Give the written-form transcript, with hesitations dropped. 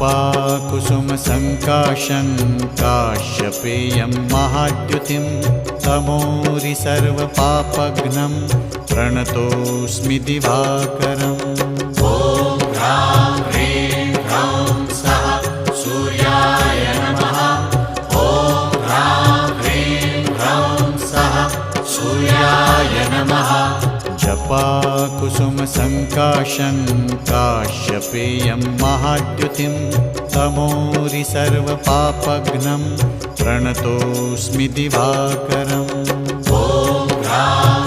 जपाकुसुमसङ्काशं काश्यपेयं महाद्युतिं तमोरि सर्वपापघ्नं प्रणतोऽस्मि दिवाकरम्। ॐ ह्रां ह्रीं ह्रौं सः सूर्याय नमः। ॐ ह्रां ह्रीं ह्रौं सः सूर्याय नमः। जपाकुसुमसङ्काशं काश्यपेयं महाद्युतिं तमोरि सर्वपापघ्नं प्रणतोऽस्मि दिवाकरम्। ॐ ह्रां